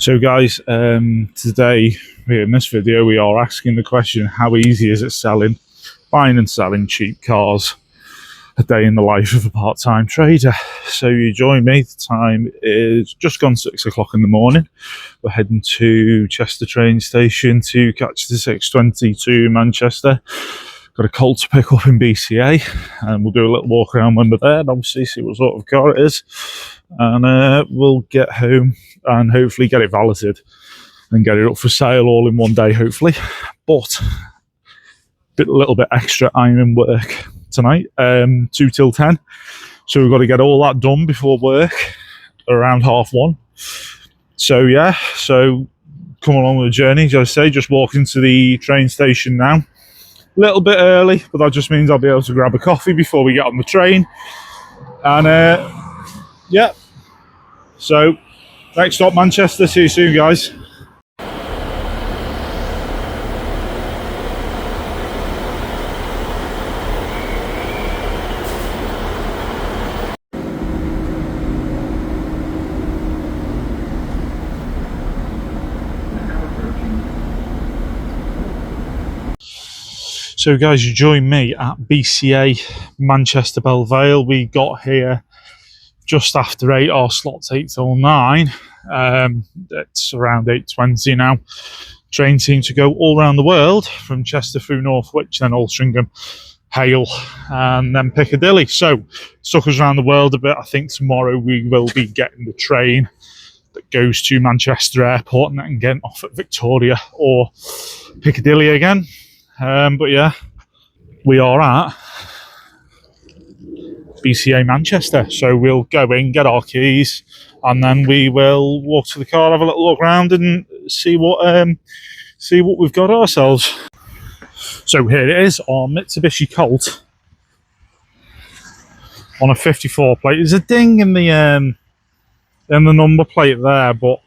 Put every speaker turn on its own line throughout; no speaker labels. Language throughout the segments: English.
So guys, today in this video we are asking the question, how easy is it buying and selling cheap cars? A day in the life of a part-time trader. So you join me, the time is just gone 6 o'clock in the morning. We're heading to Chester train station to catch the 6:20 to Manchester. Got a Colt to pick up in BCA, and we'll do a little walk around when we're there and obviously see what sort of car it is, and we'll get home and hopefully get it valeted and get it up for sale all in one day, hopefully. But a little bit extra iron work tonight, 2 till 10, so we've got to get all that done before work around 1:30. So yeah, so come along with the journey. As I say, just walking to the train station now, a little bit early, but that just means I'll be able to grab a coffee before we get on the train. And yeah, so next stop Manchester. See you soon, guys. So guys, you join me at BCA Manchester Belle Vale. We got here just after 8, our slot's 8 till 9. It's around 8:20 now. Train seems to go all around the world, from Chester through Northwich, then Altrincham, Hale, and then Piccadilly. So it took us around the world a bit. I think tomorrow we will be getting the train that goes to Manchester Airport and then getting off at Victoria or Piccadilly again. But yeah, we are at BCA Manchester, so we'll go in, get our keys, and then we will walk to the car, have a little look around, and see what we've got ourselves. So here it is, our Mitsubishi Colt on a 54 plate. There's a ding in the number plate there, but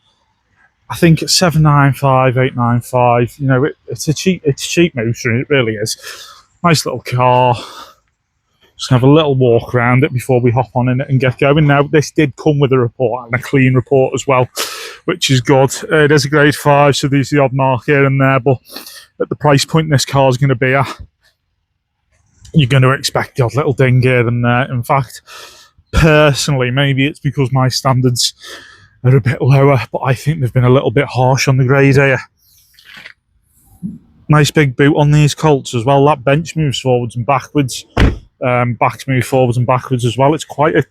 I think it's 795, 895. You know, it's cheap motor, it really is. Nice little car. Just have a little walk around it before we hop on in it and get going. Now, this did come with a report, and a clean report as well, which is good. It is a grade 5, so there's the odd mark here and there, but at the price point this car is going to be at, you're going to expect the odd little ding here and there. In fact, personally, maybe it's because my standards are a bit lower, but I think they've been a little bit harsh on the grade here. Nice big boot on these Colts as well. That bench moves forwards and backwards. Backs move forwards and backwards as well. It's quite a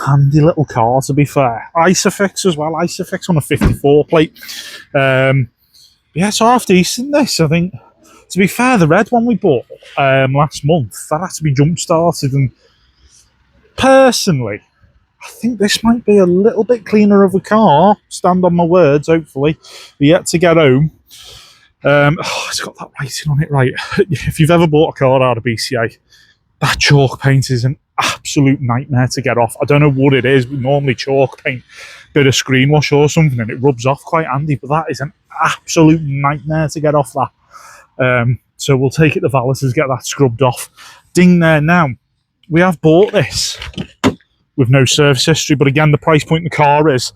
handy little car, to be fair. Isofix as well. Isofix on a 54 plate. Yeah, it's half decent, this. I think, to be fair, the red one we bought last month, that had to be jump started, and personally, I think this might be a little bit cleaner of a car. Stand on my words, hopefully. We're yet to get home. It's got that writing on it, right? If you've ever bought a car out of BCA, that chalk paint is an absolute nightmare to get off. I don't know what it is, but normally chalk paint, bit of screen wash or something, and it rubs off quite handy, but that is an absolute nightmare to get off that. So we'll take it to Valeters, get that scrubbed off. Ding there now. We have bought this with no service history, but again, the price point in the car is,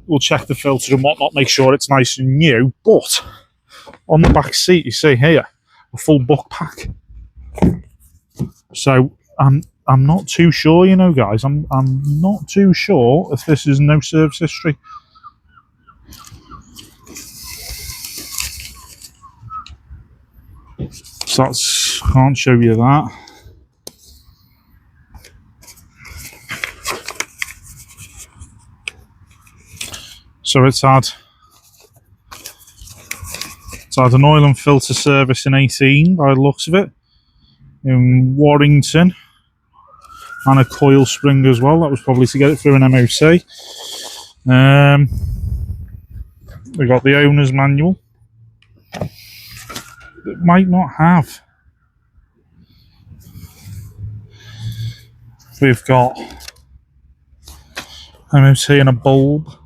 we'll check the filter and whatnot, make sure it's nice and new. But on the back seat, you see here, a full book pack. So I'm not too sure, you know, guys. I'm not too sure if this is no service history. So that's, can't show you that. So it's had an oil and filter service in 18 by the looks of it, in Warrington, and a coil spring as well. That was probably to get it through an MOT. We got the owner's manual. It might not have. We've got MOT and a bulb.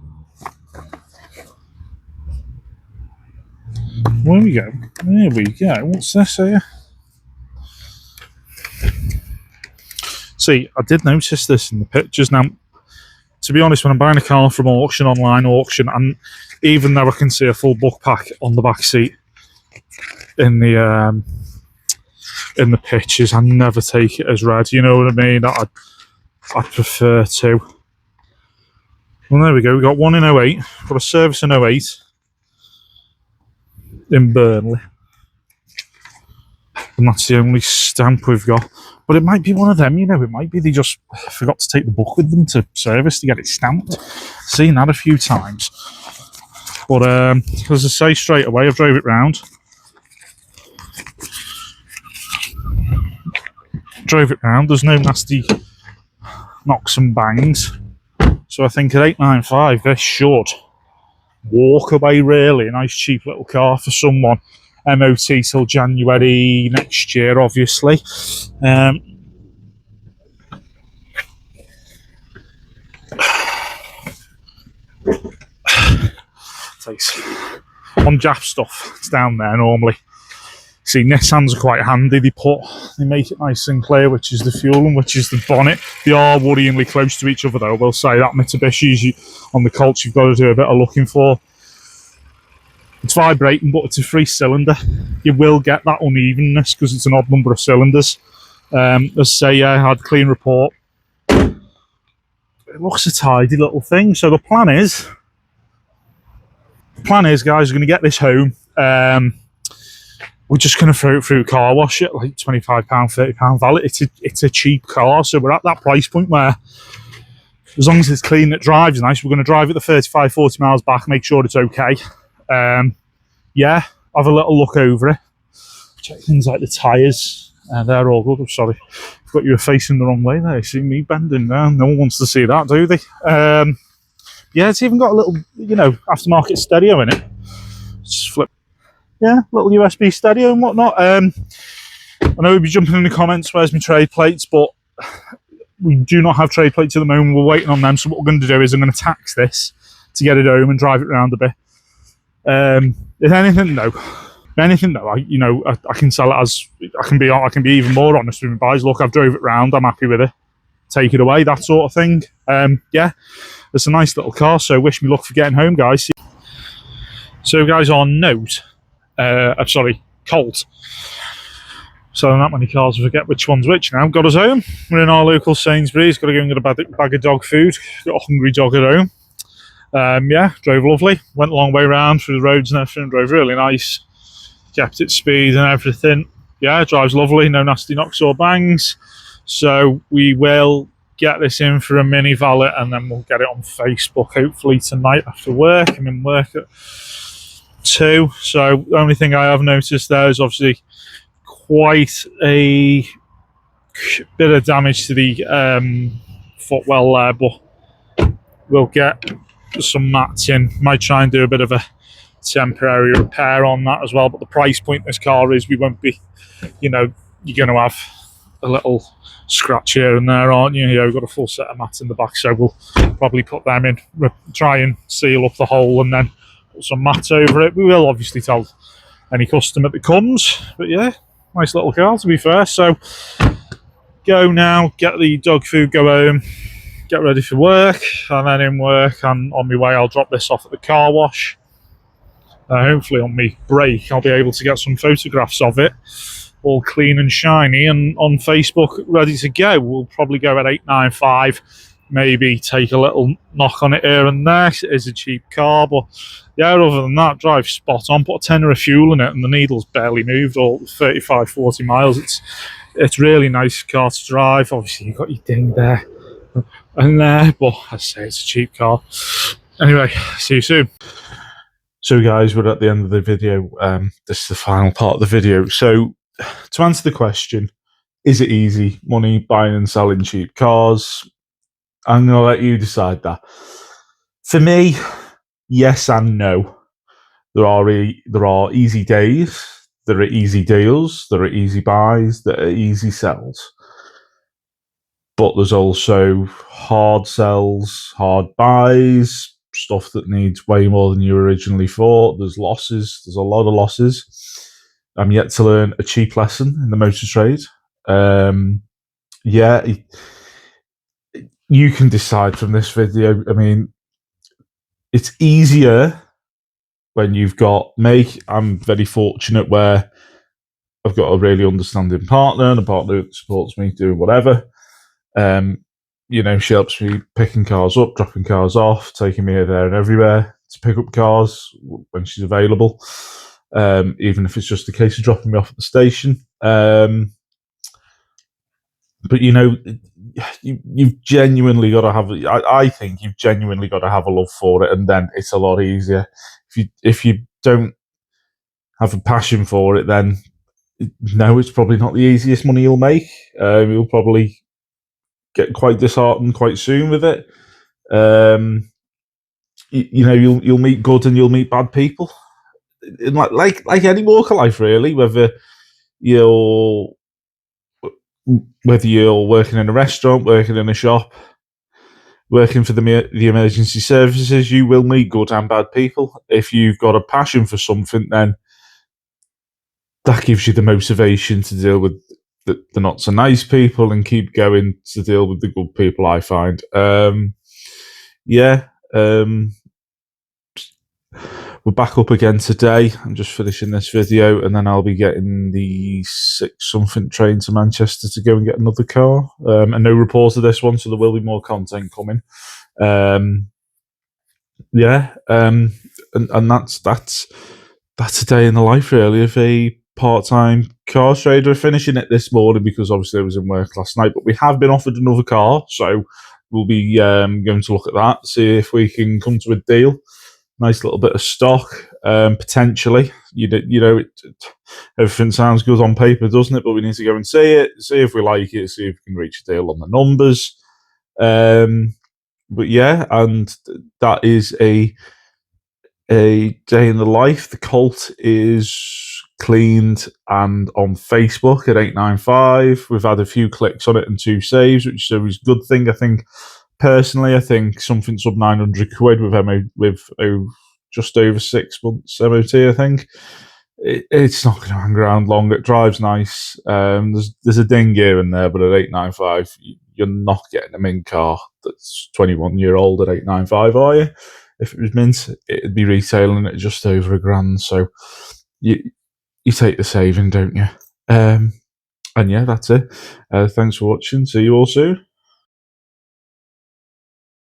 There we go. There we go. What's this here? See, I did notice this in the pictures. Now, to be honest, when I'm buying a car from auction, online auction, and even though I can see a full book pack on the back seat in the pictures, I never take it as read. You know what I mean? I prefer to. Well, there we go. We got one in 08. Got a service in 08 in Burnley, and that's the only stamp we've got. But it might be one of them, you know. It might be they just forgot to take the book with them to service to get it stamped. Seen that a few times. But as I say, straight away, I've drove it round. There's no nasty knocks and bangs. So I think at 895, this should walk away really. A nice cheap little car for someone. MOT till January next year, obviously. Takes on Jap stuff. It's down there normally. See, Nissans are quite handy. They make it nice and clear, which is the fuel and which is the bonnet. They are worryingly close to each other, though. I will say that Mitsubishi's on the Colts, you've got to do a bit of looking for. It's vibrating, but it's a 3-cylinder. You will get that unevenness because it's an odd number of cylinders. As say, I had clean report. It looks a tidy little thing. So the plan is, guys, we're going to get this home. We're just going to throw it through a car wash at like £25, £30 valet. It's a cheap car, so we're at that price point where as long as it's clean, it drives nice. We're going to drive it the 35, 40 miles back, make sure it's okay. Yeah, have a little look over it. Check things like the tyres. They're all good. I'm sorry, I've got you facing the wrong way there. You see me bending down. No one wants to see that, do they? Yeah, it's even got a little, aftermarket stereo in it. Just flip. Yeah, little USB stereo and whatnot. I know we'll be jumping in the comments, where's my trade plates, but we do not have trade plates at the moment. We're waiting on them. So what we're going to do is I'm going to tax this to get it home and drive it around a bit. If anything, no. I can sell it as I can be even more honest with my buys. Look, I've drove it round. I'm happy with it. Take it away, that sort of thing. Yeah, it's a nice little car. So wish me luck for getting home, guys. So, guys, on note. Colt. So not many cars, I forget which one's which now. Got us home. We're in our local Sainsbury's. Got to go and get a bag of dog food. Got a hungry dog at home. Yeah, drove lovely. Went a long way round through the roads and everything. Drove really nice. Kept its speed and everything. Yeah, drives lovely. No nasty knocks or bangs. So we will get this in for a mini valet and then we'll get it on Facebook hopefully tonight after work. I'm in work at 2. So the only thing I have noticed there is obviously quite a bit of damage to the footwell there, but we'll get some mats in. Might try and do a bit of a temporary repair on that as well, but the price point this car is, we won't be, you're going to have a little scratch here and there, aren't you? We've got a full set of mats in the back, so we'll probably put them in, try and seal up the hole and then put some mats over it. We will obviously tell any customer that comes, but yeah, nice little car to be fair. So go now, get the dog food, go home, get ready for work, and then in work and on my way I'll drop this off at the car wash. Hopefully on my break I'll be able to get some photographs of it all clean and shiny and on Facebook ready to go. We'll probably go at 895, maybe take a little knock on it here and there. It is a cheap car, but yeah, other than that, drive spot on. Put a tenner of fuel in it and the needle's barely moved, all 35, 40 miles. It's really nice car to drive. Obviously you've got your ding there and there, but I say it's a cheap car. Anyway, see you soon. So guys, we're at the end of the video. This is the final part of the video. So to answer the question, is it easy money buying and selling cheap cars? I'm going to let you decide that. For me, yes and no. There are easy days, there are easy deals, there are easy buys, there are easy sells. But there's also hard sells, hard buys, stuff that needs way more than you originally thought. There's losses. There's a lot of losses. I'm yet to learn a cheap lesson in the motor trade. Yeah, you can decide from this video. I mean, it's easier when you've got me. I'm very fortunate where I've got a really understanding partner and a partner that supports me doing whatever. Um, she helps me picking cars up, dropping cars off, taking me here, there, and everywhere to pick up cars when she's available. Even if it's just a case of dropping me off at the station. But you've genuinely got to have. I think you've genuinely got to have a love for it, and then it's a lot easier. If you don't have a passion for it, then no, it's probably not the easiest money you'll make. You'll probably get quite disheartened quite soon with it. You'll meet good and you'll meet bad people. Like any walk of life, really. You're whether you're working in a restaurant, working in a shop, working for the emergency services, you will meet good and bad people. If you've got a passion for something, then that gives you the motivation to deal with the not so nice people and keep going to deal with the good people, I find. We're back up again today. I'm just finishing this video and then I'll be getting the 6-something train to Manchester to go and get another car. And no report of this one, so there will be more content coming. And that's a day in the life, really, of a part-time car trader. Finishing it this morning because obviously I was in work last night, but we have been offered another car, so we'll be going to look at that, see if we can come to a deal. Nice little bit of stock, potentially. Everything sounds good on paper, doesn't it? But we need to go and see it, see if we like it, see if we can reach a deal on the numbers. But yeah, and that is a day in the life. The Colt is cleaned and on Facebook at 895. We've had a few clicks on it and 2 saves, which is a good thing. I think personally, something sub 900 quid with just over 6 months MOT. I think it's not going to hang around long. It drives nice. There's a ding here and there, but at 895, you're not getting a mint car that's 21-year-old at 895, are you? If it was mint, it'd be retailing at just over £1,000. So you take the saving, don't you? And yeah, that's it. Thanks for watching. See you all soon.